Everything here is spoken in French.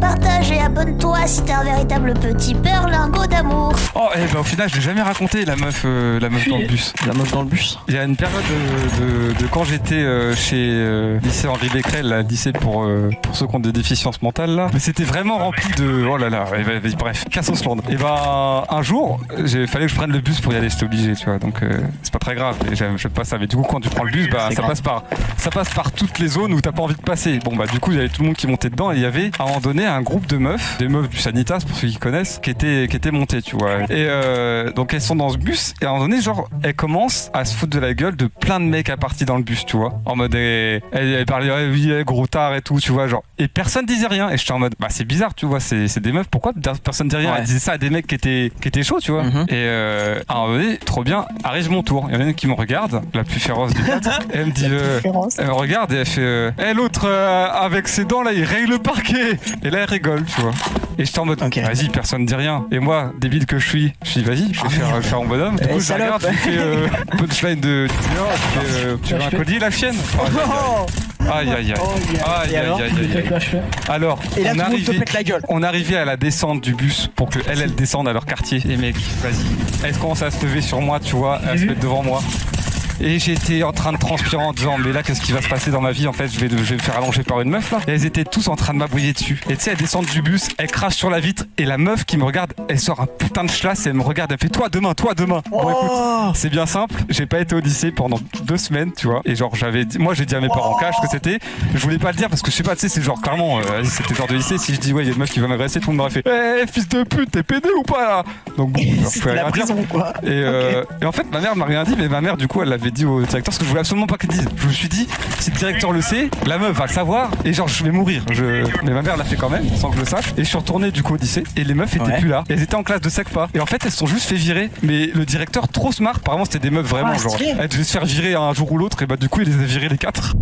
partage et abonne-toi si t'es un véritable petit berlingot d'amour. Oh, et ben au final, je l'ai jamais raconté, la meuf dans le bus. La meuf dans le bus. Il y a une période de quand j'étais chez lycée Henri Becquerel, là, lycée pour ceux qui ont des déficiences mentales là. Mais c'était vraiment rempli de oh là là. Bref, Cassosland. Et ben un jour, fallait que je prenne le bus pour y aller, j'étais obligé, tu vois. Donc c'est pas très grave. Je pas ça. Mais du coup, quand tu prends le bus, bah ça passe par toutes les zones où t'as pas envie de passer. Bon bah du coup, il y avait tout le monde qui montait dedans et il y avait à un moment donné un groupe de meufs, des meufs du Sanitas pour ceux qui connaissent, qui étaient montées, tu vois. Et donc elles sont dans ce bus et à un moment donné, genre elles commencent à se foutre de la gueule de plein de mecs à partir dans le bus, tu vois. En mode elle parlait oui, gros tard et tout, tu vois, genre. Et personne disait rien. Et j'étais en mode bah c'est bizarre, tu vois, c'est des meufs, pourquoi personne dit rien? Ouais. Elle disait ça à des mecs qui étaient chauds, tu vois. Et à un moment donné, trop bien, arrive mon tour. Il y en a une qui me regarde, la plus féroce des quatre. Et elle me dit elle me regarde et elle fait l'autre avec ses dents là, il raye le parquet. Et là elle rigole, tu vois. Et j'étais en mode vas-y, personne dit rien. Et moi, débile que je suis vas-y, je vais faire mon bonhomme. Du coup, je regarde, je fais punchline de tu veux un collier, la chienne? Aïe aïe aïe. Alors, et là, tout le monde te pète la gueule. On arrivait à la descente du bus pour que elle descende à leur quartier. Et mec, vas-y, elle commence à se lever sur moi, tu vois, à se mettre devant moi. Et j'étais en train de transpirer en disant mais là qu'est-ce qui va se passer dans ma vie en fait, je vais me faire allonger par une meuf là. Et elles étaient tous en train de m'abouiller dessus. Et tu sais, elles descendent du bus, elles crachent sur la vitre et la meuf qui me regarde, elle sort un putain de schlass et elle me regarde, elle fait toi demain. Bon écoute, c'est bien simple, j'ai pas été au lycée pendant 2 semaines, tu vois. Et genre moi j'ai dit à mes parents en cash que c'était, je voulais pas le dire parce que je sais pas, tu sais, c'est genre clairement c'était genre de lycée, si je dis ouais il y a une meuf qui va m'agresser, tout le monde m'aurait fait fils de pute, t'es pédé ou pas là? Donc bon, je pouvais rien dire. Quoi. Et en fait ma mère m'a rien dit, mais ma mère du coup elle l'avait dit au directeur parce que je voulais absolument pas qu'elle dise. Je me suis dit, si le directeur le sait, la meuf va le savoir et genre je vais mourir. Mais ma mère l'a fait quand même, sans que je le sache. Et je suis retourné du coup au lycée et les meufs étaient plus là. Elles étaient en classe de SECPA. Et en fait elles se sont juste fait virer. Mais le directeur trop smart, apparemment c'était des meufs vraiment genre. Elles devaient se faire virer un jour ou l'autre et bah du coup il les a virés les 4.